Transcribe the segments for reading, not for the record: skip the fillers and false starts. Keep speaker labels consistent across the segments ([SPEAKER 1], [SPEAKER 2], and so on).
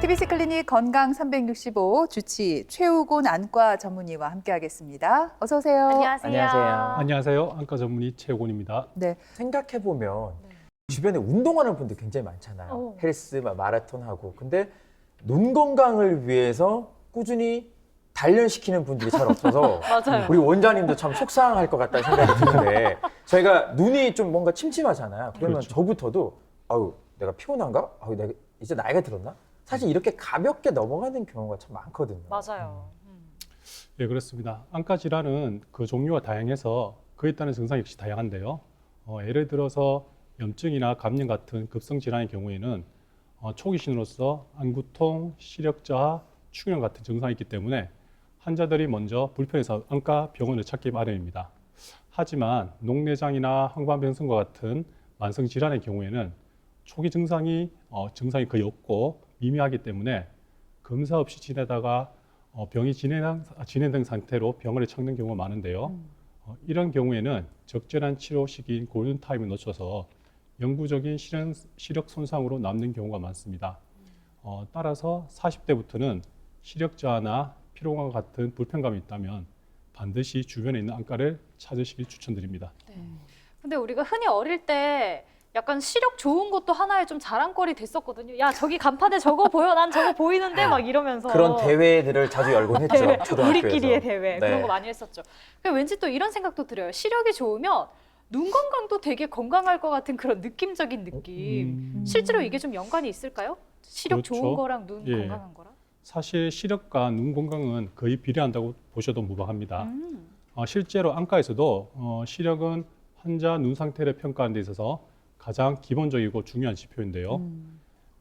[SPEAKER 1] TBC 클리닉 건강 365 주치 최우곤 안과 전문의와 함께하겠습니다. 어서 오세요.
[SPEAKER 2] 안녕하세요.
[SPEAKER 3] 안녕하세요. 안과 전문의 최우곤입니다.
[SPEAKER 1] 네,
[SPEAKER 2] 생각해보면 주변에 운동하는 분들 굉장히 많잖아요. 헬스, 마라톤 하고. 근데 눈 건강을 위해서 꾸준히 단련시키는 분들이 잘 없어서
[SPEAKER 4] 맞아요.
[SPEAKER 2] 우리 원장님도 참 속상할 것 같다는 생각이 드는데 저희가 눈이 좀 뭔가 침침하잖아요. 그러면
[SPEAKER 3] 그렇죠.
[SPEAKER 2] 저부터도 아유 내가 피곤한가? 아유 내가 이제 나이가 들었나? 사실 이렇게 가볍게 넘어가는 경우가 참 많거든요.
[SPEAKER 4] 맞아요.
[SPEAKER 3] 예, 그렇습니다. 안과 질환은 그 종류가 다양해서 그에 따른 증상 역시 다양한데요. 예를 들어서 염증이나 감염 같은 급성 질환의 경우에는 초기 신호로서 안구통, 시력저하, 충혈 같은 증상이 있기 때문에 환자들이 먼저 불편해서 안과 병원을 찾기 마련입니다. 하지만 녹내장이나 항반변성과 같은 만성 질환의 경우에는 초기 증상이 거의 없고 미미하기 때문에 검사 없이 지내다가 병이 진행된 상태로 병원에 찾는 경우가 많은데요. 이런 경우에는 적절한 치료 시기인 골든타임을 놓쳐서 영구적인 시력 손상으로 남는 경우가 많습니다. 따라서 40대부터는 시력 저하나 피로감과 같은 불편감이 있다면 반드시 주변에 있는 안과를 찾으시길 추천드립니다.
[SPEAKER 4] 근데 우리가 흔히 어릴 때 약간 시력 좋은 것도 하나의 좀 자랑거리 됐었거든요. 야, 저기 간판에 저거 보여? 난 저거 보이는데? 막 이러면서.
[SPEAKER 2] 그런 대회들을 자주 열곤 했죠.
[SPEAKER 4] 대회,
[SPEAKER 2] 초등학교에서.
[SPEAKER 4] 우리끼리의 대회.
[SPEAKER 2] 네.
[SPEAKER 4] 그런 거 많이 했었죠. 근데 왠지 또 이런 생각도 들어요. 시력이 좋으면 눈 건강도 되게 건강할 것 같은 그런 느낌적인 느낌. 실제로 이게 좀 연관이 있을까요? 시력
[SPEAKER 3] 그렇죠.
[SPEAKER 4] 좋은 거랑 눈
[SPEAKER 3] 예.
[SPEAKER 4] 건강한 거랑?
[SPEAKER 3] 사실 시력과 눈 건강은 거의 비례한다고 보셔도 무방합니다. 실제로 안과에서도 시력은 환자 눈 상태를 평가하는 데 있어서 가장 기본적이고 중요한 지표인데요.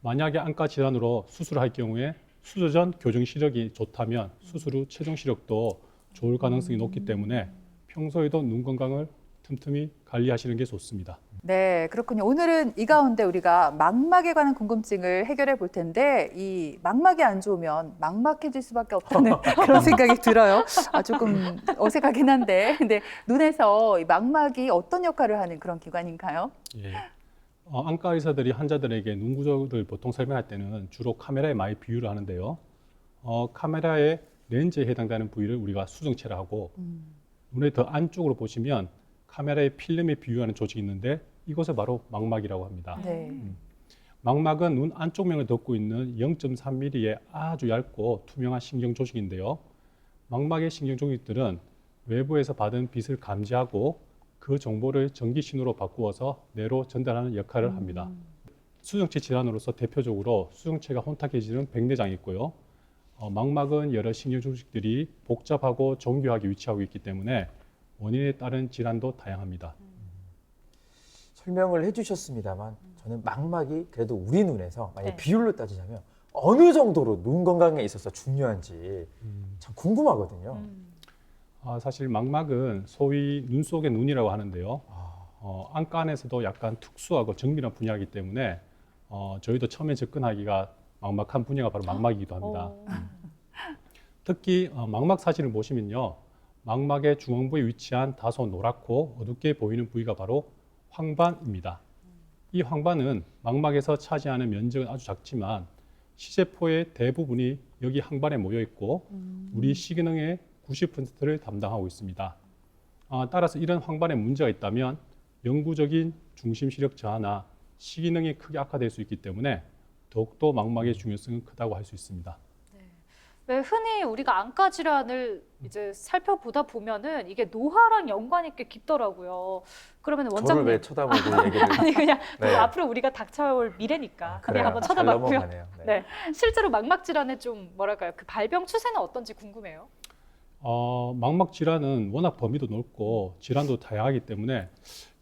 [SPEAKER 3] 만약에 안과 질환으로 수술을 할 경우에 수술 전 교정 시력이 좋다면 수술 후 최종 시력도 좋을 가능성이 높기 때문에 평소에도 눈 건강을 틈틈이 관리하시는 게 좋습니다.
[SPEAKER 1] 네, 그렇군요. 오늘은 이 가운데 우리가 망막에 관한 궁금증을 해결해 볼 텐데 이 망막이 안 좋으면 막막해질 수밖에 없다는 그런 생각이 들어요. 조금 어색하긴 한데, 근데 눈에서 이 망막이 어떤 역할을 하는 그런 기관인가요?
[SPEAKER 3] 예. 안과 의사들이 환자들에게 눈 구조를 보통 설명할 때는 주로 카메라에 많이 비유를 하는데요. 카메라의 렌즈에 해당되는 부위를 우리가 수정체라 하고 눈의 더 안쪽으로 보시면 카메라의 필름에 비유하는 조직이 있는데 이것을 바로 망막이라고 합니다.
[SPEAKER 1] 네.
[SPEAKER 3] 망막은 눈 안쪽 면을 덮고 있는 0.3mm의 아주 얇고 투명한 신경 조직인데요. 망막의 신경 조직들은 외부에서 받은 빛을 감지하고 그 정보를 전기 신호로 바꾸어서 뇌로 전달하는 역할을 합니다. 수정체 질환으로서 대표적으로 수정체가 혼탁해지는 백내장이 있고요. 망막은 여러 신경 조직들이 복잡하고 정교하게 위치하고 있기 때문에 원인에 따른 질환도 다양합니다.
[SPEAKER 2] 설명을 해주셨습니다만 저는 망막이 그래도 우리 눈에서 만약
[SPEAKER 4] 네.
[SPEAKER 2] 비율로 따지자면 어느 정도로 눈 건강에 있어서 중요한지 참 궁금하거든요.
[SPEAKER 3] 사실 망막은 소위 눈 속의 눈이라고 하는데요. 안과 안에서도 약간 특수하고 정밀한 분야이기 때문에 저희도 처음에 접근하기가 막막한 분야가 바로 망막이기도 합니다. 특히 망막 사진을 보시면요. 망막의 중앙부에 위치한 다소 노랗고 어둡게 보이는 부위가 바로 황반입니다. 이 황반은 망막에서 차지하는 면적은 아주 작지만 시세포의 대부분이 여기 황반에 모여 있고 우리 시기능의 90%를 담당하고 있습니다. 따라서 이런 황반에 문제가 있다면 영구적인 중심 시력 저하나 시기능이 크게 악화될 수 있기 때문에 더욱더 망막의 중요성은 크다고 할 수 있습니다.
[SPEAKER 4] 왜 흔히 우리가 안과 질환을 이제 살펴보다 보면은 이게 노화랑 연관이 꽤 깊더라고요. 그러면
[SPEAKER 2] 저를
[SPEAKER 4] 원장님
[SPEAKER 2] 왜 쳐다보고 얘기를
[SPEAKER 4] 아니 그냥
[SPEAKER 2] 네.
[SPEAKER 4] 앞으로 우리가 닥쳐올 미래니까 그냥
[SPEAKER 2] 그래요.
[SPEAKER 4] 한번
[SPEAKER 2] 잘
[SPEAKER 4] 쳐다봤고요.
[SPEAKER 2] 넘어가네요. 네.
[SPEAKER 4] 네, 실제로 망막 질환의 좀 뭐랄까요, 그 발병 추세는 어떤지 궁금해요.
[SPEAKER 3] 망막 질환은 워낙 범위도 넓고 질환도 다양하기 때문에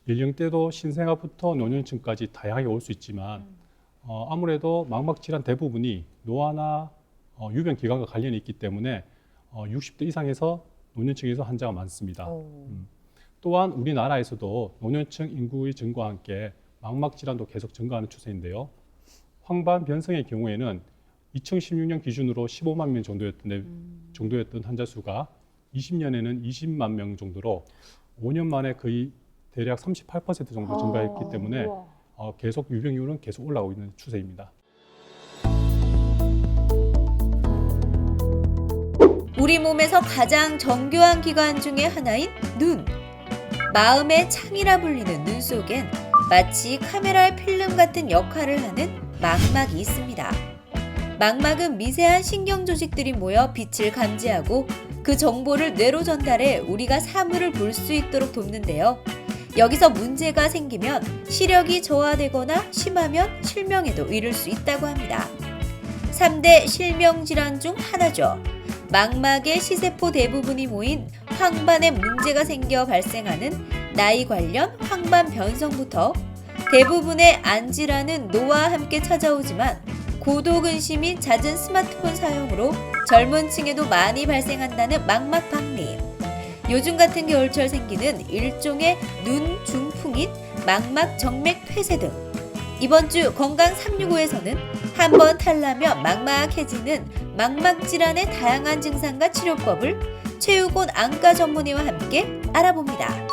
[SPEAKER 3] 연령대도 신생아부터 노년층까지 다양하게 올 수 있지만 아무래도 망막 질환 대부분이 노화나 유병 기관과 관련이 있기 때문에 60대 이상에서 노년층에서 환자가 많습니다. 또한 우리나라에서도 노년층 인구의 증가와 함께 망막 질환도 계속 증가하는 추세인데요. 황반 변성의 경우에는 2016년 기준으로 15만 명 정도였던 환자 수가 20년에는 20만 명 정도로 5년 만에 거의 대략 38% 정도 증가했기 때문에
[SPEAKER 4] 우와.
[SPEAKER 3] 계속 유병률은 계속 올라오고 있는 추세입니다.
[SPEAKER 5] 우리 몸에서 가장 정교한 기관 중에 하나인 눈. 마음의 창이라 불리는 눈 속엔 마치 카메라의 필름 같은 역할을 하는 망막이 있습니다. 망막은 미세한 신경 조직들이 모여 빛을 감지하고 그 정보를 뇌로 전달해 우리가 사물을 볼 수 있도록 돕는데요. 여기서 문제가 생기면 시력이 저하되거나 심하면 실명에도 이를 수 있다고 합니다. 3대 실명 질환 중 하나죠. 망막의 시세포 대부분이 모인 황반에 문제가 생겨 발생하는 나이 관련 황반 변성부터 대부분의 안 질환은 노화와 함께 찾아오지만 고도근심 및 잦은 스마트폰 사용으로 젊은 층에도 많이 발생한다는 망막 박림. 요즘 같은 겨울철 생기는 일종의 눈 중풍인 망막 정맥 폐쇄 등. 이번 주 건강 365에서는 한번 탈나면 막막해지는 망막 질환의 다양한 증상과 치료법을 최우곤 안과 전문의와 함께 알아봅니다.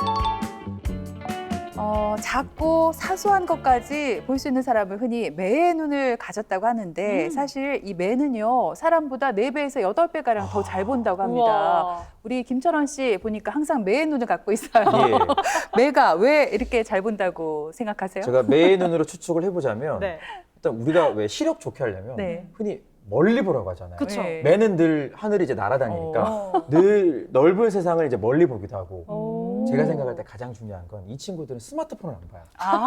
[SPEAKER 1] 작고 사소한 것까지 볼 수 있는 사람을 흔히 매의 눈을 가졌다고 하는데 사실 이 매는요 사람보다 4배에서 8배가량 더 잘 본다고 합니다.
[SPEAKER 4] 우와.
[SPEAKER 1] 우리 김철원 씨 보니까 항상 매의 눈을 갖고 있어요.
[SPEAKER 2] 예.
[SPEAKER 1] 매가 왜 이렇게 잘 본다고 생각하세요?
[SPEAKER 2] 제가 매의 눈으로 추측을 해보자면
[SPEAKER 4] 네.
[SPEAKER 2] 일단 우리가 왜 시력 좋게 하려면
[SPEAKER 1] 네.
[SPEAKER 2] 흔히 멀리 보라고 하잖아요.
[SPEAKER 4] 그쵸.
[SPEAKER 1] 네.
[SPEAKER 2] 매는 늘 하늘이 이제 날아다니니까 늘 넓은 세상을 이제 멀리 보기도 하고 제가 생각할 때 가장 중요한 건 이 친구들은 스마트폰을 안 봐요.
[SPEAKER 1] 아,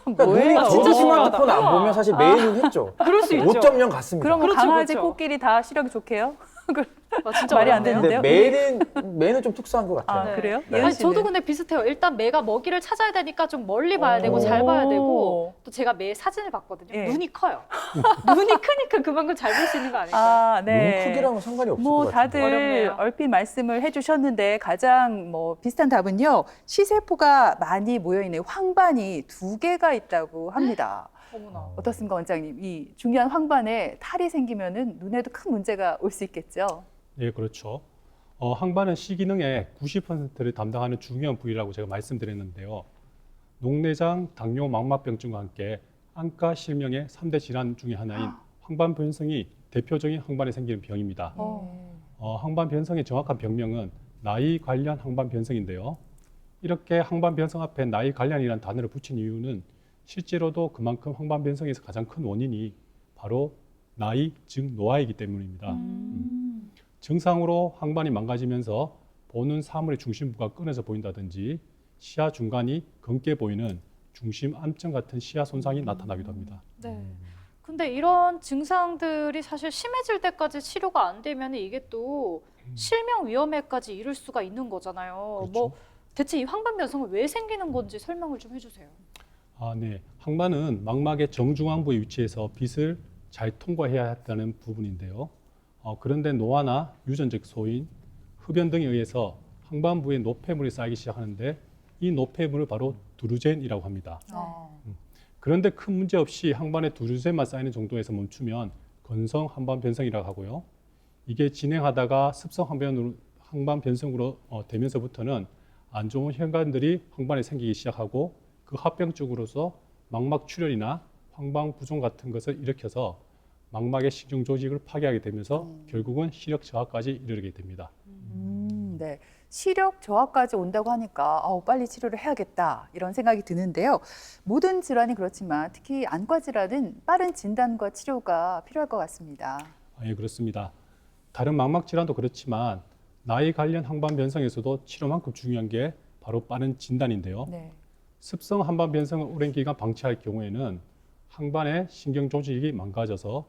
[SPEAKER 2] 그러니까
[SPEAKER 1] 뭐예요?
[SPEAKER 2] 눈이
[SPEAKER 4] 진짜
[SPEAKER 2] 저 스마트폰 안
[SPEAKER 4] 신기하다.
[SPEAKER 2] 보면 사실 매의 눈 했죠.
[SPEAKER 4] 그럴 수 있죠.
[SPEAKER 2] 5.0 같습니다.
[SPEAKER 1] 그럼
[SPEAKER 4] 그렇죠,
[SPEAKER 1] 강아지,
[SPEAKER 4] 그렇죠.
[SPEAKER 1] 코끼리 다 시력이 좋게요?
[SPEAKER 4] 진짜
[SPEAKER 1] 말이 안
[SPEAKER 4] 어렵네요.
[SPEAKER 1] 되는데요?
[SPEAKER 2] 근데 매는 좀 특수한 것 같아요.
[SPEAKER 1] 아,
[SPEAKER 4] 네.
[SPEAKER 1] 그래요?
[SPEAKER 2] 네.
[SPEAKER 1] 예은
[SPEAKER 4] 아니,
[SPEAKER 1] 씨는?
[SPEAKER 4] 저도 근데 비슷해요. 일단 매가 먹이를 찾아야 되니까 좀 멀리 봐야 되고
[SPEAKER 2] 오.
[SPEAKER 4] 잘 봐야 되고 또 제가 매 사진을 봤거든요.
[SPEAKER 1] 예.
[SPEAKER 4] 눈이 커요. 눈이 크니까 그만큼 잘 볼 수 있는 거 아닐까요?
[SPEAKER 1] 아,
[SPEAKER 2] 눈
[SPEAKER 1] 네.
[SPEAKER 2] 크기랑은 상관이 없을
[SPEAKER 1] 뭐
[SPEAKER 2] 것 같은데.
[SPEAKER 1] 다들
[SPEAKER 4] 어렵네요.
[SPEAKER 1] 얼핏 말씀을 해주셨는데 가장 뭐 비슷한 답은요 시세포가 많이 모여있는 황반이 2개가 있다고 합니다.
[SPEAKER 4] 어머나.
[SPEAKER 1] 어떻습니까 원장님? 이 중요한 황반에 탈이 생기면은 눈에도 큰 문제가 올 수 있겠죠.
[SPEAKER 3] 예, 그렇죠. 항반은 시기능의 90%를 담당하는 중요한 부위라고 제가 말씀드렸는데요. 녹내장, 당뇨, 망막병증과 함께 안과 실명의 3대 질환 중에 하나인 황반 변성이 대표적인 항반에 생기는 병입니다. 항반 변성의 정확한 병명은 나이 관련 항반 변성인데요. 이렇게 항반 변성 앞에 나이 관련이라는 단어를 붙인 이유는 실제로도 그만큼 항반 변성에서 가장 큰 원인이 바로 나이, 즉 노화이기 때문입니다. 증상으로 항반이 망가지면서 보는 사물의 중심부가 끊어져 보인다든지 시야 중간이 검게 보이는 중심 암증 같은 시야 손상이 나타나기도 합니다.
[SPEAKER 4] 네. 근데 이런 증상들이 사실 심해질 때까지 치료가 안 되면 이게 또 실명 위험에까지 이를 수가 있는 거잖아요.
[SPEAKER 3] 그렇죠.
[SPEAKER 4] 뭐 대체 이 황반 변성은 왜 생기는 건지 설명을 좀 해주세요.
[SPEAKER 3] 아, 네. 항반은 망막의 정중앙부에 위치해서 빛을 잘 통과해야 한다는 부분인데요. 그런데 노화나 유전적 소인, 흡연 등에 의해서 항반부에 노폐물이 쌓이기 시작하는데 이 노폐물을 바로 두루젠이라고 합니다. 그런데 큰 문제 없이 항반에 두루젠만 쌓이는 정도에서 멈추면 건성 항반 변성이라고 하고요. 이게 진행하다가 습성 항반 변성으로 되면서부터는 안 좋은 혈관들이 황반에 생기기 시작하고 그 합병증으로서 망막 출혈이나 황반 부종 같은 것을 일으켜서 망막의 신경 조직을 파괴하게 되면서 결국은 시력 저하까지 이르게 됩니다.
[SPEAKER 1] 네. 시력 저하까지 온다고 하니까 빨리 치료를 해야겠다 이런 생각이 드는데요. 모든 질환이 그렇지만 특히 안과 질환은 빠른 진단과 치료가 필요할 것 같습니다.
[SPEAKER 3] 예, 그렇습니다. 다른 망막 질환도 그렇지만 나이 관련 항반 변성에서도 치료만큼 중요한 게 바로 빠른 진단인데요.
[SPEAKER 1] 네.
[SPEAKER 3] 습성 항반 변성을 오랜 기간 방치할 경우에는 항반의 신경 조직이 망가져서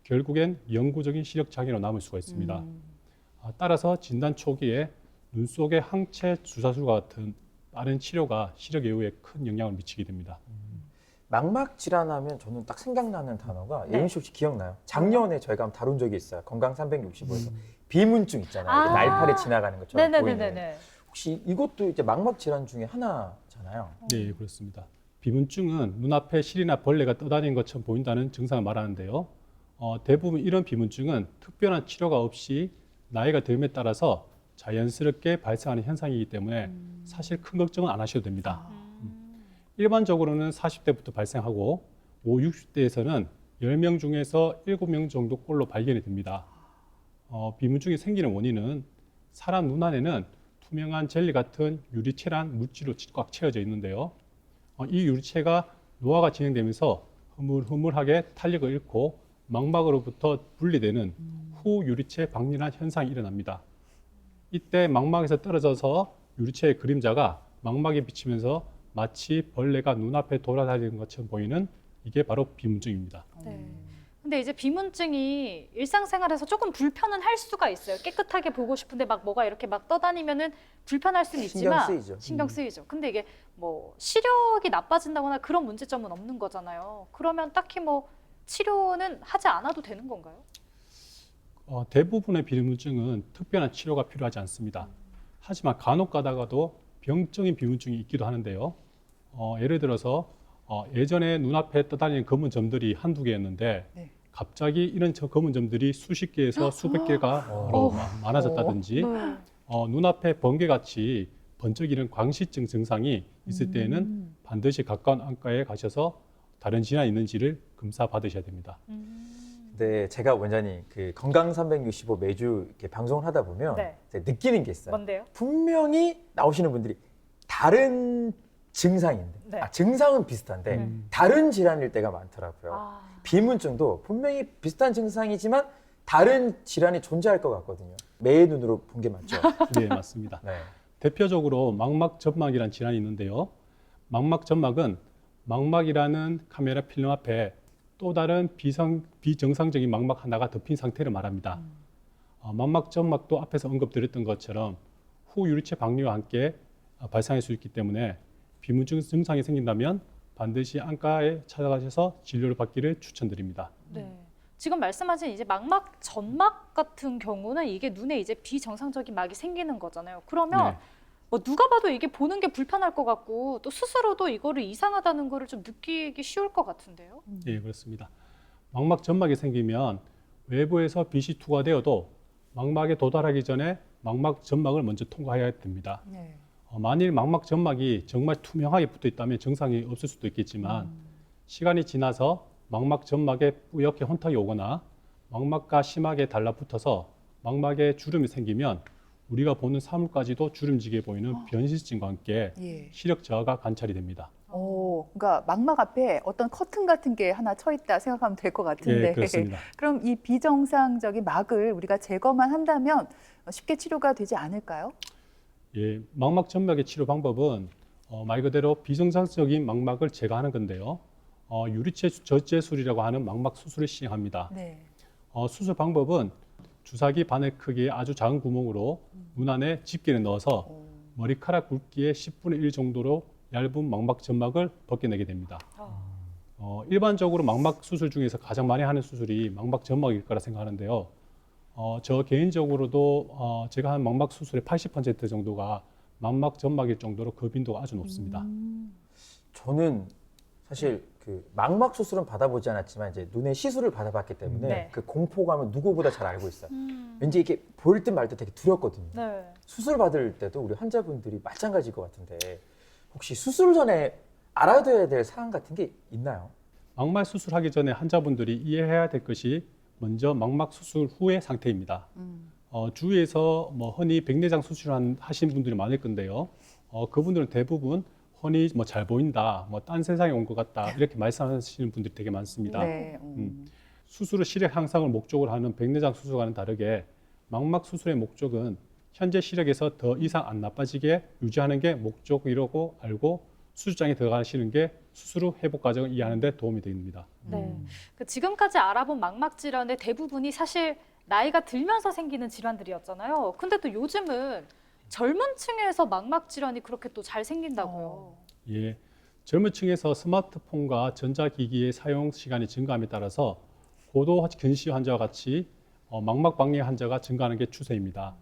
[SPEAKER 3] 결국엔 영구적인 시력 장애로 남을 수가 있습니다. 따라서 진단 초기에 눈 속의 항체 주사술과 같은 빠른 치료가 시력 예후에 큰 영향을 미치게 됩니다.
[SPEAKER 2] 망막 질환하면 저는 딱 생각나는 단어가
[SPEAKER 1] 네.
[SPEAKER 2] 예은 씨 혹시 기억나요? 작년에 저희가 한번 다룬 적이 있어요. 건강 365에서 비문증 있잖아요.
[SPEAKER 4] 아.
[SPEAKER 2] 이렇게 날파리 지나가는 것처럼 보이는.
[SPEAKER 4] 네네네네.
[SPEAKER 2] 혹시 이것도 이제 망막 질환 중에 하나잖아요.
[SPEAKER 3] 네, 그렇습니다. 비문증은 눈앞에 실이나 벌레가 떠다니는 것처럼 보인다는 증상을 말하는데요. 대부분 이런 비문증은 특별한 치료가 없이 나이가 듦에 따라서 자연스럽게 발생하는 현상이기 때문에 사실 큰 걱정은 안 하셔도 됩니다.
[SPEAKER 4] 음.
[SPEAKER 3] 일반적으로는 40대부터 발생하고 60대에서는 10명 중에서 7명 정도 꼴로 발견이 됩니다. 비문증이 생기는 원인은 사람 눈 안에는 투명한 젤리 같은 유리체란 물질로 꽉 채워져 있는데요. 이 유리체가 노화가 진행되면서 흐물흐물하게 탄력을 잃고 망막으로부터 분리되는 후유리체 박리란 현상이 일어납니다. 이때 망막에서 떨어져서 유리체의 그림자가 망막에 비치면서 마치 벌레가 눈앞에 돌아다니는 것처럼 보이는 이게 바로 비문증입니다.
[SPEAKER 4] 네. 근데 이제 비문증이 일상생활에서 조금 불편은 할 수가 있어요. 깨끗하게 보고 싶은데 막 뭐가 이렇게 막 떠다니면은 불편할 수는
[SPEAKER 2] 신경
[SPEAKER 4] 있지만
[SPEAKER 2] 쓰이죠.
[SPEAKER 4] 신경 쓰이죠. 근데 이게 뭐 시력이 나빠진다거나 그런 문제점은 없는 거잖아요. 그러면 딱히 뭐 치료는 하지 않아도 되는 건가요?
[SPEAKER 3] 대부분의 비문증은 특별한 치료가 필요하지 않습니다. 하지만 간혹 가다가도 병적인 비문증이 있기도 하는데요. 예를 들어서 예전에 눈앞에 떠다니는 검은 점들이 한두 개였는데
[SPEAKER 1] 네.
[SPEAKER 3] 갑자기 이런 검은 점들이 수십 개에서 수백 개가 많아졌다든지
[SPEAKER 4] 네.
[SPEAKER 3] 눈앞에 번개같이 번쩍이는 광시증 증상이 있을 때에는 반드시 가까운 안과에 가셔서 다른 질환이 있는지를 검사 받으셔야 됩니다.
[SPEAKER 2] 근데 제가 원장님 그 건강 365 매주 이렇게 방송을 하다 보면
[SPEAKER 4] 네.
[SPEAKER 2] 제가 느끼는 게 있어요.
[SPEAKER 4] 뭔데요?
[SPEAKER 2] 분명히 나오시는 분들이 다른 증상인데,
[SPEAKER 4] 네.
[SPEAKER 2] 증상은 비슷한데 다른 질환일 때가 많더라고요.
[SPEAKER 4] 아,
[SPEAKER 2] 비문증도 분명히 비슷한 증상이지만 다른 질환이 존재할 것 같거든요. 매의 눈으로 본 게 맞죠?
[SPEAKER 3] 네, 맞습니다.
[SPEAKER 2] 네.
[SPEAKER 3] 대표적으로 망막점막이라는 질환이 있는데요. 망막점막은 망막이라는 카메라 필름 앞에 또 다른 비정상적인 망막 하나가 덮인 상태를 말합니다. 망막점막도 앞에서 언급드렸던 것처럼 후유리체 박리와 함께 발생할 수 있기 때문에 비문증 증상이 생긴다면 반드시 안과에 찾아가셔서 진료를 받기를 추천드립니다.
[SPEAKER 4] 네. 지금 말씀하신 이제 망막 점막 같은 경우는 이게 눈에 이제 비정상적인 막이 생기는 거잖아요. 그러면
[SPEAKER 3] 네.
[SPEAKER 4] 뭐 누가 봐도 이게 보는 게 불편할 것 같고 또 스스로도 이거를 이상하다는 거를 좀 느끼기 쉬울 것 같은데요.
[SPEAKER 3] 예, 그렇습니다. 망막 점막이 생기면 외부에서 빛이 투과되어도 망막에 도달하기 전에 망막 점막을 먼저 통과해야 됩니다.
[SPEAKER 1] 네.
[SPEAKER 3] 만일 망막 점막이 정말 투명하게 붙어 있다면 증상이 없을 수도 있겠지만 시간이 지나서 망막 점막에 뿌옇게 혼탁이 오거나 망막과 심하게 달라붙어서 망막에 주름이 생기면 우리가 보는 사물까지도 주름지게 보이는 변실증과 함께
[SPEAKER 1] 예.
[SPEAKER 3] 시력 저하가 관찰이 됩니다.
[SPEAKER 1] 그러니까 망막 앞에 어떤 커튼 같은 게 하나 쳐 있다 생각하면 될 것 같은데.
[SPEAKER 3] 예, 그렇습니다.
[SPEAKER 1] 그럼 이 비정상적인 막을 우리가 제거만 한다면 쉽게 치료가 되지 않을까요?
[SPEAKER 3] 예, 망막 점막의 치료 방법은 말 그대로 비정상적인 망막을 제거하는 건데요. 유리체 저체술이라고 하는 망막 수술을 시행합니다.
[SPEAKER 1] 네.
[SPEAKER 3] 수술 방법은 주사기 바늘 크기의 아주 작은 구멍으로 눈 안에 집게를 넣어서 머리카락 굵기의 10분의 1 정도로 얇은 망막 점막을 벗겨내게 됩니다. 일반적으로 망막 수술 중에서 가장 많이 하는 수술이 망막 점막일 거라 생각하는데요. 저 개인적으로도 제가 한 망막 수술의 80% 정도가 망막 점막일 정도로 그 빈도가 아주 높습니다.
[SPEAKER 2] 저는 사실 그 망막 수술은 받아보지 않았지만 이제 눈에 시술을 받아봤기 때문에
[SPEAKER 4] 네.
[SPEAKER 2] 그 공포감을 누구보다 잘 알고 있어요. 왠지 이게 보일 듯 말 듯 되게 두렵거든요.
[SPEAKER 4] 네.
[SPEAKER 2] 수술 받을 때도 우리 환자분들이 마찬가지일 것 같은데 혹시 수술 전에 알아둬야 될 사항 같은 게 있나요?
[SPEAKER 3] 망막 수술하기 전에 환자분들이 이해해야 될 것이 먼저 망막 수술 후의 상태입니다. 주위에서 뭐 흔히 백내장 수술하신 분들이 많을 건데요. 그분들은 대부분 흔히 뭐 잘 보인다, 뭐 딴 세상에 온 것 같다 이렇게 말씀하시는 분들이 되게 많습니다.
[SPEAKER 1] 네.
[SPEAKER 3] 수술의 시력 향상을 목적으로 하는 백내장 수술과는 다르게 망막 수술의 목적은 현재 시력에서 더 이상 안 나빠지게 유지하는 게 목적이라고 알고 수술장에 들어가시는 게 수술 후 회복 과정을 이해하는 데 도움이 됩니다.
[SPEAKER 4] 네. 그 지금까지 알아본 망막 질환의 대부분이 사실 나이가 들면서 생기는 질환들이었잖아요. 근데 또 요즘은 젊은 층에서 망막 질환이 그렇게 또 잘 생긴다고요.
[SPEAKER 3] 예, 젊은 층에서 스마트폰과 전자기기의 사용 시간이 증가함에 따라서 고도 근시 환자와 같이 망막 박리 환자가 증가하는 게 추세입니다.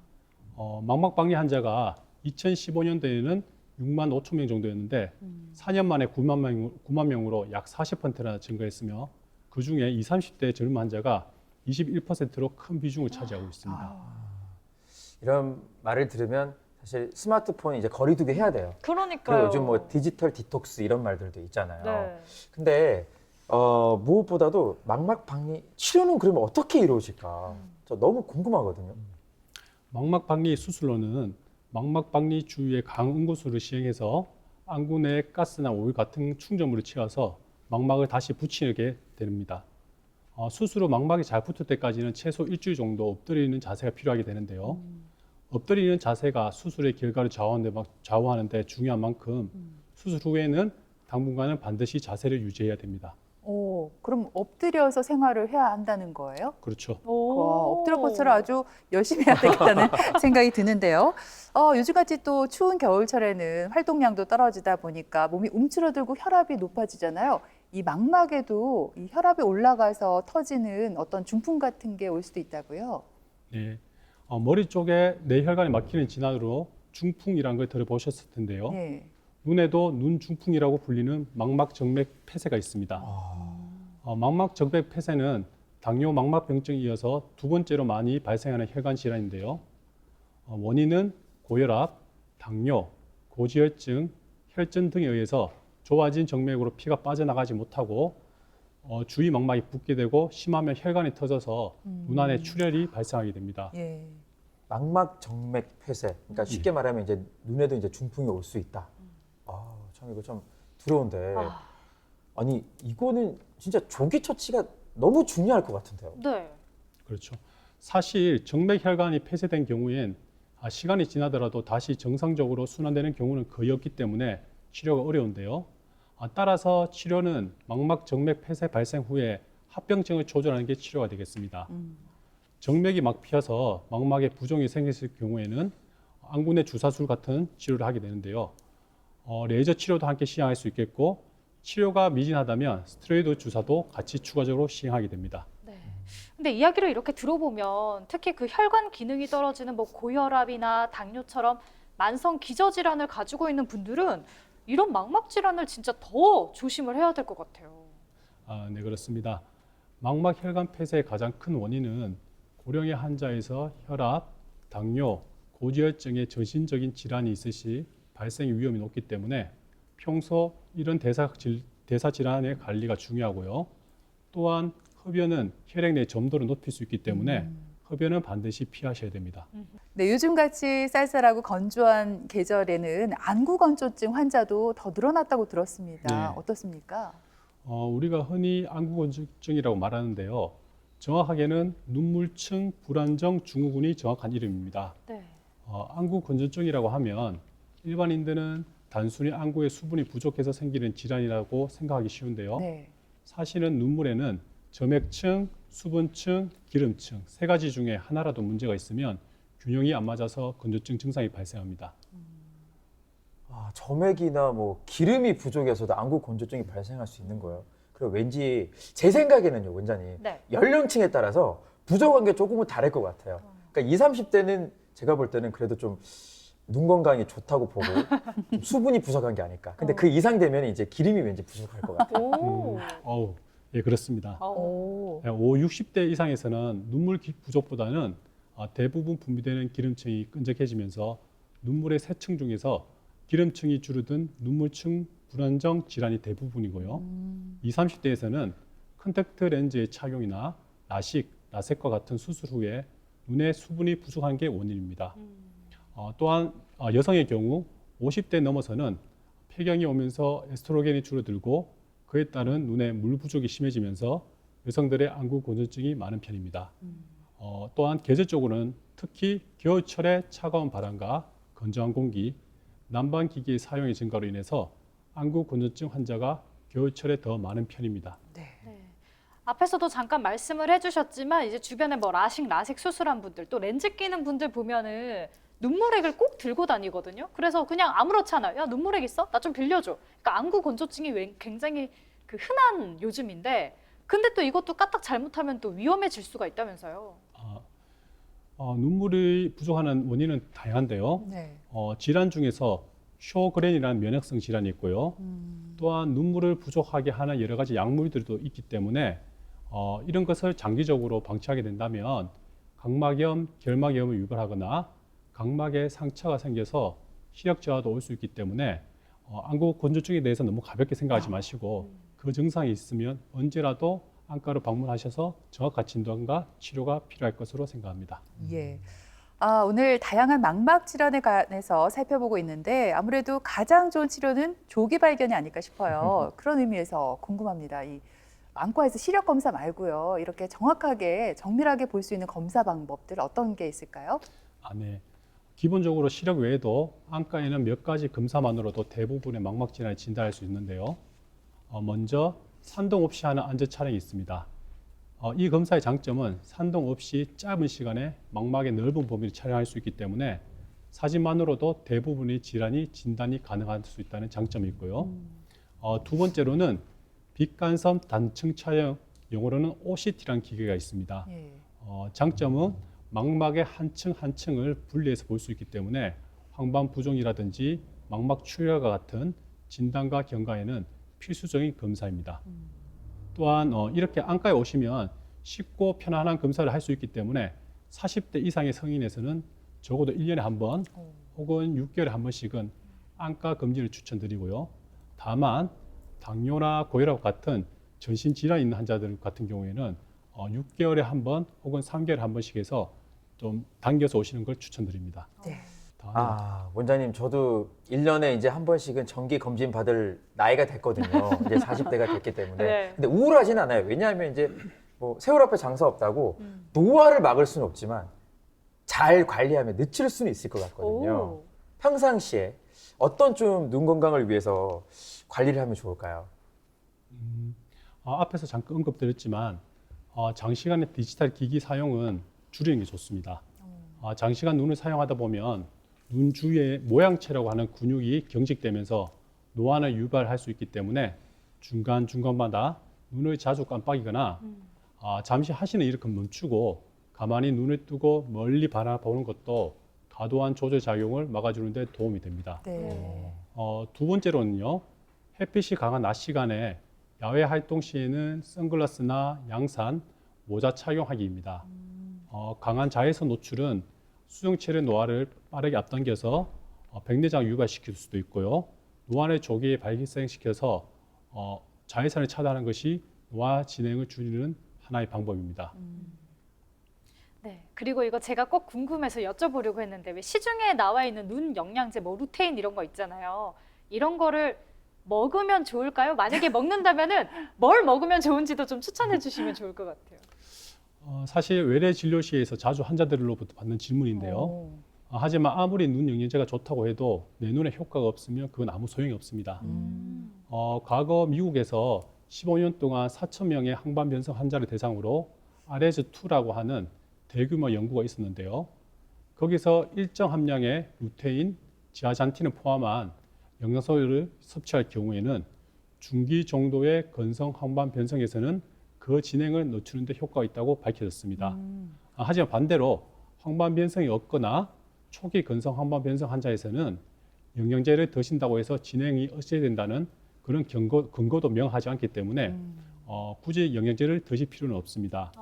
[SPEAKER 3] 망막 박리 환자가 2015년도에는 6만 5천 명 정도였는데 4년 만에 9만 명으로 약 40%나 증가했으며 그중에 20, 30대 젊은 환자가 21%로 큰 비중을 차지하고 있습니다.
[SPEAKER 2] 이런 말을 들으면 사실 스마트폰 이제 거리두기 해야 돼요.
[SPEAKER 4] 그러니까요.
[SPEAKER 2] 그리고 요즘 뭐 디지털 디톡스 이런 말들도 있잖아요.
[SPEAKER 4] 네.
[SPEAKER 2] 근데 무엇보다도 망막박리 치료는 그러면 어떻게 이루어질까? 저 너무 궁금하거든요.
[SPEAKER 3] 망막박리 수술로는 망막박리 주위에 강응고술을 시행해서 안구 내 가스나 오일 같은 충전물을 채워서 망막을 다시 붙이게 됩니다. 수술 후 망막이 잘 붙을 때까지는 최소 일주일 정도 엎드리는 자세가 필요하게 되는데요. 엎드리는 자세가 수술의 결과를 좌우하는데 중요한 만큼 수술 후에는 당분간은 반드시 자세를 유지해야 됩니다.
[SPEAKER 1] 그럼 엎드려서 생활을 해야 한다는 거예요?
[SPEAKER 3] 그렇죠.
[SPEAKER 1] 와, 엎드려 뻗쳐를 아주 열심히 해야 되겠다는 생각이 드는데요. 요즘같이 또 추운 겨울철에는 활동량도 떨어지다 보니까 몸이 움츠러들고 혈압이 높아지잖아요. 이 망막에도 이 혈압이 올라가서 터지는 어떤 중풍 같은 게 올 수도 있다고요?
[SPEAKER 3] 네. 머리 쪽에 뇌혈관이 막히는 질환으로 중풍이라는 걸 들어보셨을 텐데요.
[SPEAKER 1] 네.
[SPEAKER 3] 눈에도 눈중풍이라고 불리는 망막정맥 폐쇄가 있습니다. 망막정맥 폐쇄는 당뇨 망막병증에 이어서 두 번째로 많이 발생하는 혈관 질환인데요. 원인은 고혈압, 당뇨, 고지혈증, 혈전 등에 의해서 좁아진 정맥으로 피가 빠져나가지 못하고 주위 망막이 붓게 되고 심하면 혈관이 터져서 눈 안에 출혈이 발생하게 됩니다.
[SPEAKER 1] 예.
[SPEAKER 2] 망막 정맥 폐쇄. 그러니까 쉽게 말하면 이제 눈에도 이제 중풍이 올 수 있다. 참 이거 좀 두려운데. 아니 이거는 진짜 조기 처치가 너무 중요할 것 같은데요.
[SPEAKER 4] 네.
[SPEAKER 3] 그렇죠. 사실 정맥 혈관이 폐쇄된 경우엔 시간이 지나더라도 다시 정상적으로 순환되는 경우는 거의 없기 때문에 치료가 어려운데요. 따라서 치료는 망막 정맥 폐쇄 발생 후에 합병증을 조절하는 게 치료가 되겠습니다. 정맥이 막혀서 망막에 부종이 생겼을 경우에는 안구 내 주사술 같은 치료를 하게 되는데요. 레이저 치료도 함께 시행할 수 있겠고 치료가 미진하다면 스테로이드 주사도 같이 추가적으로 시행하게 됩니다.
[SPEAKER 4] 네. 근데 이야기를 이렇게 들어보면 특히 그 혈관 기능이 떨어지는 뭐 고혈압이나 당뇨처럼 만성 기저질환을 가지고 있는 분들은 이런 망막 질환을 진짜 더 조심을 해야 될 것 같아요.
[SPEAKER 3] 네, 그렇습니다. 망막 혈관 폐쇄의 가장 큰 원인은 고령의 환자에서 혈압, 당뇨, 고지혈증의 전신적인 질환이 있으시 발생 위험이 높기 때문에 평소 이런 대사 질환의 관리가 중요하고요. 또한 흡연은 혈액 내 점도를 높일 수 있기 때문에 흡연은 반드시 피하셔야 됩니다.
[SPEAKER 1] 네, 요즘같이 쌀쌀하고 건조한 계절에는 안구 건조증 환자도 더 늘어났다고 들었습니다.
[SPEAKER 3] 네.
[SPEAKER 1] 어떻습니까?
[SPEAKER 3] 우리가 흔히 안구 건조증이라고 말하는데요. 정확하게는 눈물층 불안정 증후군이 정확한 이름입니다.
[SPEAKER 4] 네.
[SPEAKER 3] 안구 건조증이라고 하면 일반인들은 단순히 안구에 수분이 부족해서 생기는 질환이라고 생각하기 쉬운데요.
[SPEAKER 1] 네.
[SPEAKER 3] 사실은 눈물에는 점액층, 수분층, 기름층 세 가지 중에 하나라도 문제가 있으면 균형이 안 맞아서 건조증 증상이 발생합니다.
[SPEAKER 2] 점액이나 뭐 기름이 부족해서도 안구 건조증이 발생할 수 있는 거예요. 그리고 왠지 제 생각에는요, 원장님.
[SPEAKER 4] 네.
[SPEAKER 2] 연령층에 따라서 부족한 게 조금은 다를 것 같아요. 그러니까 20, 30대는 제가 볼 때는 그래도 좀 눈 건강이 좋다고 보고 좀 수분이 부족한 게 아닐까. 근데 그 이상 되면 이제 기름이 왠지 부족할 것 같아요.
[SPEAKER 4] 오.
[SPEAKER 3] 예, 그렇습니다.
[SPEAKER 1] 오.
[SPEAKER 3] 60대 이상에서는 눈물 부족보다는 대부분 분비되는 기름층이 끈적해지면서 눈물의 세 층 중에서 기름층이 줄어든 눈물층 불안정 질환이 대부분이고요. 20, 30대에서는 컨택트 렌즈의 착용이나 라식, 라섹과 같은 수술 후에 눈에 수분이 부족한 게 원인입니다. 또한 여성의 경우 50대 넘어서는 폐경이 오면서 에스트로겐이 줄어들고 그에 따른 눈에 물 부족이 심해지면서 여성들의 안구 건조증이 많은 편입니다. 또한 계절적으로는 특히 겨울철에 차가운 바람과 건조한 공기, 난방기기의 사용의 증가로 인해서 안구 건조증 환자가 겨울철에 더 많은 편입니다.
[SPEAKER 1] 네.
[SPEAKER 4] 네. 앞에서도 잠깐 말씀을 해주셨지만 이제 주변에 뭐 라식, 라섹 수술한 분들 또 렌즈 끼는 분들 보면은 눈물액을 꼭 들고 다니거든요. 그래서 그냥 아무렇지 않아요. 야, 눈물액 있어? 나 좀 빌려줘. 그러니까 안구 건조증이 굉장히 그 흔한 요즘인데 근데 또 이것도 까딱 잘못하면 또 위험해질 수가 있다면서요.
[SPEAKER 3] 눈물이 부족하는 원인은 다양한데요.
[SPEAKER 1] 네.
[SPEAKER 3] 질환 중에서 쇼그렌이라는 면역성 질환이 있고요. 또한 눈물을 부족하게 하는 여러 가지 약물들도 있기 때문에 이런 것을 장기적으로 방치하게 된다면 각막염, 결막염을 유발하거나 각막에 상처가 생겨서 시력 저하도 올 수 있기 때문에 안구 건조증에 대해서 너무 가볍게 생각하지 마시고 그 증상이 있으면 언제라도 안과로 방문하셔서 정확한 진단과 치료가 필요할 것으로 생각합니다.
[SPEAKER 1] 예. 오늘 다양한 망막 질환에 관해서 살펴보고 있는데 아무래도 가장 좋은 치료는 조기 발견이 아닐까 싶어요. 그런 의미에서 궁금합니다. 이 안과에서 시력 검사 말고요. 이렇게 정확하게 정밀하게 볼 수 있는 검사 방법들 어떤 게 있을까요?
[SPEAKER 3] 네. 기본적으로 시력 외에도 안과에는 몇 가지 검사만으로도 대부분의 망막 질환을 진단할 수 있는데요. 먼저 산동 없이 하는 안저 촬영이 있습니다. 이 검사의 장점은 산동 없이 짧은 시간에 망막의 넓은 범위를 촬영할 수 있기 때문에 사진만으로도 대부분의 질환이 진단이 가능할 수 있다는 장점이 있고요. 두 번째로는 빛간섭 단층 촬영, 영어로는 OCT라는 기계가 있습니다.
[SPEAKER 1] 예.
[SPEAKER 3] 장점은 망막의 한 층 한 층을 분리해서 볼 수 있기 때문에 황반 부종이라든지 망막 출혈과 같은 진단과 경과에는 필수적인 검사입니다. 또한 이렇게 안과에 오시면 쉽고 편안한 검사를 할 수 있기 때문에 40대 이상의 성인에서는 적어도 1년에 한 번 혹은 6개월에 한 번씩은 안과 검진을 추천드리고요. 다만 당뇨나 고혈압 같은 전신 질환이 있는 환자들 같은 경우에는 6개월에 한 번 혹은 3개월에 한 번씩 해서 좀 당겨서 오시는 걸 추천드립니다.
[SPEAKER 1] 네.
[SPEAKER 3] 다음은
[SPEAKER 2] 원장님, 저도 1년에 이제 한 번씩은 정기 검진 받을 나이가 됐거든요. 이제 40대가 됐기 때문에.
[SPEAKER 4] 네.
[SPEAKER 2] 근데 우울하진 않아요. 왜냐하면 이제 뭐 세월 앞에 장사 없다고 노화를 막을 수는 없지만 잘 관리하면 늦출 수는 있을 것 같거든요.
[SPEAKER 4] 오.
[SPEAKER 2] 평상시에 어떤 좀 눈 건강을 위해서 관리를 하면 좋을까요?
[SPEAKER 3] 앞에서 잠깐 언급드렸지만 장시간의 디지털 기기 사용은 줄이는 게 좋습니다. 장시간 눈을 사용하다 보면 눈 주위의 모양체라고 하는 근육이 경직되면서 노안을 유발할 수 있기 때문에 중간중간마다 눈을 자주 깜빡이거나 잠시 하시는 일을 멈추고 가만히 눈을 뜨고 멀리 바라보는 것도 과도한 조절 작용을 막아주는 데 도움이 됩니다.
[SPEAKER 1] 네.
[SPEAKER 3] 두 번째로는요, 햇빛이 강한 낮 시간에 야외 활동 시에는 선글라스나 양산, 모자 착용하기입니다. 강한 자외선 노출은 수정체의 노화를 빠르게 앞당겨서 백내장 유발시킬 수도 있고요. 노안의 조기에 발생시켜서 자외선을 차단하는 것이 노화 진행을 줄이는 하나의 방법입니다.
[SPEAKER 4] 네. 그리고 이거 제가 꼭 궁금해서 여쭤보려고 했는데 왜 시중에 나와 있는 눈 영양제, 뭐 루테인 이런 거 있잖아요. 이런 거를 먹으면 좋을까요? 만약에 먹는다면은 뭘 먹으면 좋은지도 좀 추천해 주시면 좋을 것 같아요.
[SPEAKER 3] 사실 외래 진료실에서 자주 환자들로부터 받는 질문인데요. 하지만 아무리 눈 영양제가 좋다고 해도 내 눈에 효과가 없으면 그건 아무 소용이 없습니다. 과거 미국에서 15년 동안 4,000명의 항반 변성 환자를 대상으로 아레즈2라고 하는 대규모 연구가 있었는데요. 거기서 일정 함량의 루테인, 지아잔틴을 포함한 영양소를 섭취할 경우에는 중기 정도의 건성 항반 변성에서는 그 진행을 늦추는 데 효과가 있다고 밝혀졌습니다. 하지만 반대로 항반 변성이 없거나 초기 건성 항반 변성 환자에서는 영양제를 드신다고 해서 진행이 억제된다는 그런 근거도 명하지 않기 때문에 굳이 영양제를 드실 필요는 없습니다.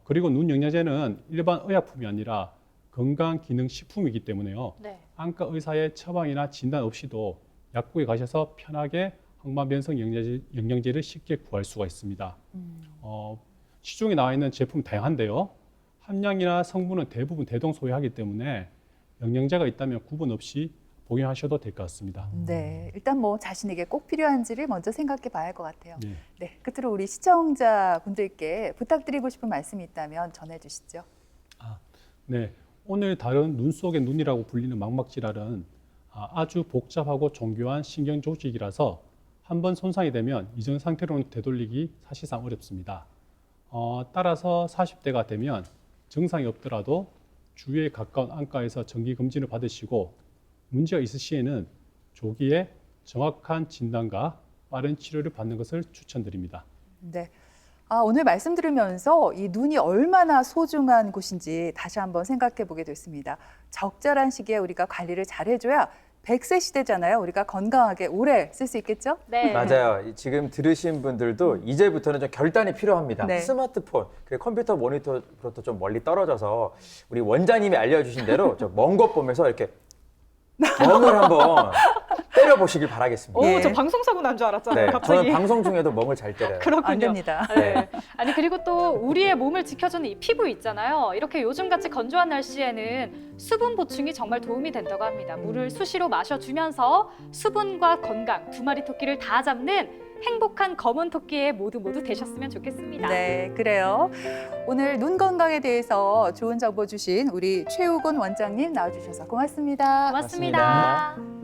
[SPEAKER 3] 그리고 눈 영양제는 일반 의약품이 아니라 건강기능식품이기 때문에요.
[SPEAKER 4] 네.
[SPEAKER 3] 안과 의사의 처방이나 진단 없이도 약국에 가셔서 편하게 항반 변성 영양제를 쉽게 구할 수가 있습니다. 시중에 나와 있는 제품 다양한데요. 함량이나 성분은 대부분 대동소이하기 때문에 영양제가 있다면 구분 없이 복용하셔도 될 것 같습니다.
[SPEAKER 1] 네. 일단 뭐 자신에게 꼭 필요한지를 먼저 생각해 봐야 할 것 같아요.
[SPEAKER 3] 네.
[SPEAKER 1] 네. 끝으로 우리 시청자분들께 부탁드리고 싶은 말씀이 있다면 전해 주시죠.
[SPEAKER 3] 네, 오늘 다룬 눈 속의 눈이라고 불리는 망막 질환은 아주 복잡하고 정교한 신경 조직이라서 한번 손상이 되면 이전 상태로는 되돌리기 사실상 어렵습니다. 따라서 40대가 되면 증상이 없더라도 주위에 가까운 안과에서 정기 검진을 받으시고 문제가 있을 시에는 조기에 정확한 진단과 빠른 치료를 받는 것을 추천드립니다.
[SPEAKER 1] 네. 오늘 말씀 들으면서 이 눈이 얼마나 소중한 곳인지 다시 한번 생각해 보게 됐습니다. 적절한 시기에 우리가 관리를 잘해줘야 100세 시대잖아요. 우리가 건강하게 오래 쓸 수 있겠죠?
[SPEAKER 4] 네.
[SPEAKER 2] 맞아요. 지금 들으신 분들도 이제부터는 좀 결단이 필요합니다.
[SPEAKER 1] 네.
[SPEAKER 2] 스마트폰, 그 컴퓨터 모니터로부터 좀 멀리 떨어져서 우리 원장님이 알려주신 대로 먼 것 보면서 이렇게 멍을 한번 때려보시길 바라겠습니다.
[SPEAKER 4] 오,
[SPEAKER 1] 예.
[SPEAKER 4] 저 방송사고 난 줄 알았잖아요.
[SPEAKER 2] 네,
[SPEAKER 4] 갑자기.
[SPEAKER 2] 저는 방송 중에도 멍을 잘 때려요.
[SPEAKER 4] 그렇군요.
[SPEAKER 1] 안 됩니다.
[SPEAKER 4] 네. 아니 그리고 또 우리의 몸을 지켜주는 이 피부 있잖아요. 이렇게 요즘같이 건조한 날씨에는 수분 보충이 정말 도움이 된다고 합니다. 물을 수시로 마셔주면서 수분과 건강 두 마리 토끼를 다 잡는 행복한 검은 토끼의 모두 되셨으면 좋겠습니다.
[SPEAKER 1] 네, 그래요. 오늘 눈 건강에 대해서 좋은 정보 주신 우리 최우곤 원장님 나와주셔서 고맙습니다.
[SPEAKER 4] 고맙습니다.